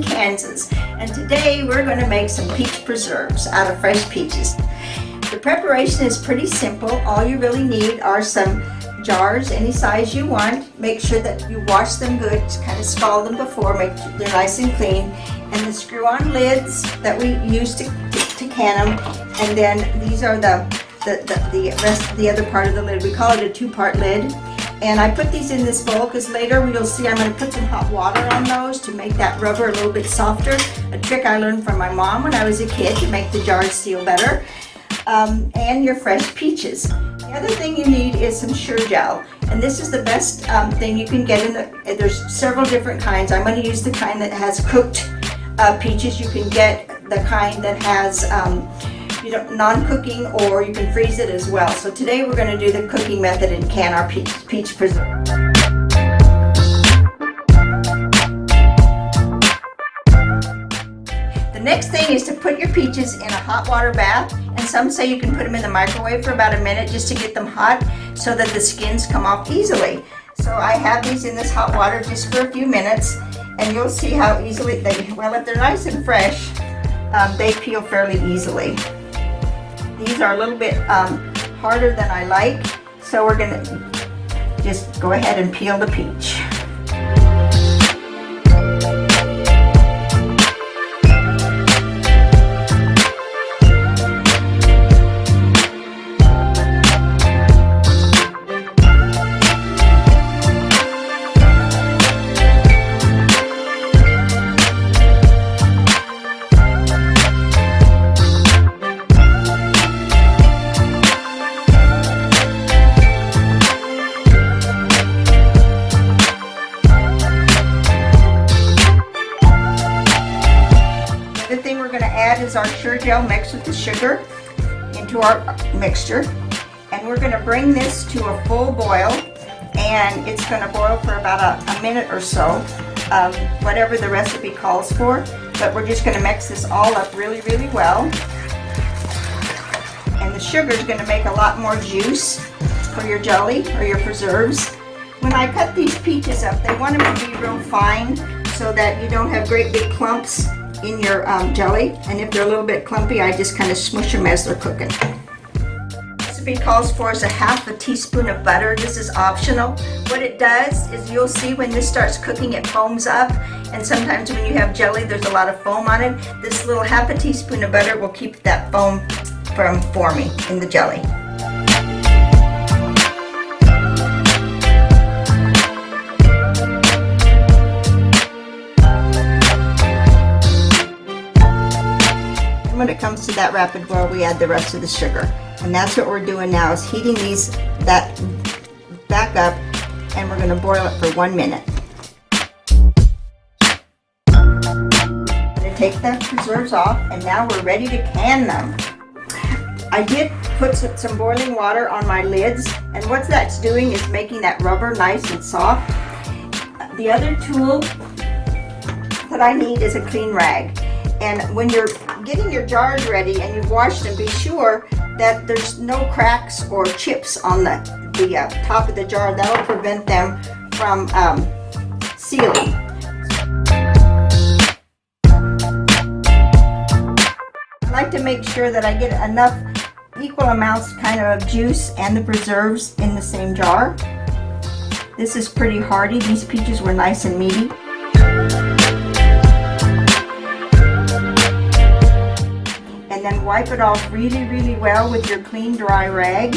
Paxton, Kansas, and today we're going to make some peach preserves out of fresh peaches. The preparation is pretty simple. All you really need are some jars, any size you want. Make sure that you wash them good, kind of scald them before, make sure they're nice and clean, and the screw-on lids that we use to can them, and then these are the rest of the other part of the lid. We call it a two-part lid. And I put these in this bowl because later you'll see I'm going to put some hot water on those to make that rubber a little bit softer. A trick I learned from my mom when I was a kid to make the jars seal better. And your fresh peaches. The other thing you need is some SURE-JELL. And this is the best thing you can get there's several different kinds. I'm going to use the kind that has cooked peaches. You can get the kind that has non-cooking, or you can freeze it as well. So today we're going to do the cooking method and can our peach preserve. The next thing is to put your peaches in a hot water bath, and some say you can put them in the microwave for about a minute just to get them hot so that the skins come off easily. So I have these in this hot water just for a few minutes, and you'll see how easily if they're nice and fresh, they peel fairly easily. These are a little bit harder than I like, so we're going to just go ahead and peel the peach. The thing we're going to add is our SURE-JELL mixed with the sugar into our mixture, and we're going to bring this to a full boil, and it's going to boil for about a minute or so, whatever the recipe calls for, but we're just going to mix this all up really well, and the sugar is going to make a lot more juice for your jelly or your preserves. When I cut these peaches up, they want them to be real fine so that you don't have great big clumps in your jelly, and if they're a little bit clumpy, I just kind of smush them as they're cooking. The recipe calls for is a half a teaspoon of butter. This is optional. What it does is you'll see when this starts cooking, it foams up, and sometimes when you have jelly, there's a lot of foam on it. This little half a teaspoon of butter will keep that foam from forming in the jelly. When it comes to that rapid boil, we add the rest of the sugar, and that's what we're doing now, is heating that back up, and we're going to boil it for 1 minute. I'm going to take the preserves off, and now we're ready to can them. I did put some boiling water on my lids, and what that's doing is making that rubber nice and soft. The other tool that I need is a clean rag. And when you're getting your jars ready and you've washed them, be sure that there's no cracks or chips on the top of the jar. That'll prevent them from sealing. I like to make sure that I get enough equal amounts kind of juice and the preserves in the same jar. This is pretty hearty. These peaches were nice and meaty. And then wipe it off really well with your clean dry rag.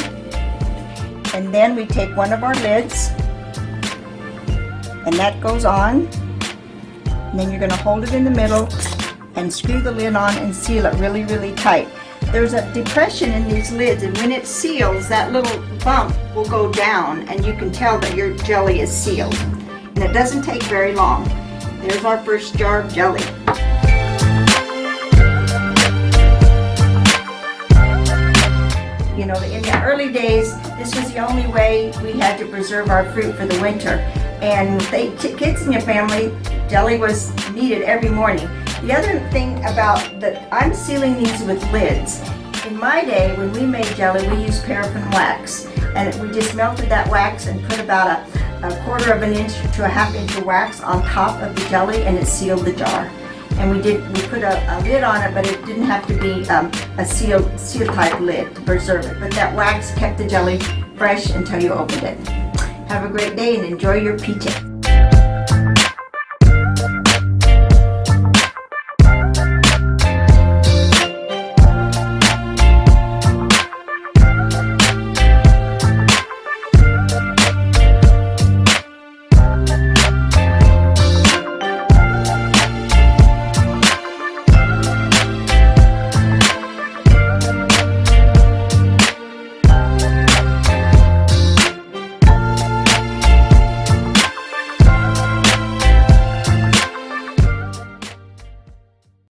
And then we take one of our lids, and that goes on. And then you're going to hold it in the middle and screw the lid on and seal it really tight. There's a depression in these lids, and when it seals, that little bump will go down, and you can tell that your jelly is sealed. And it doesn't take very long. There's our first jar of jelly. You know, in the early days, this was the only way we had to preserve our fruit for the winter. And kids in your family, jelly was needed every morning. The other thing about that, I'm sealing these with lids. In my day, when we made jelly, we used paraffin wax. And we just melted that wax and put about a quarter of an inch to a half inch of wax on top of the jelly, and it sealed the jar. and we put a lid on it, but it didn't have to be a seal type lid to preserve it. But that wax kept the jelly fresh until you opened it. Have a great day and enjoy your peaches.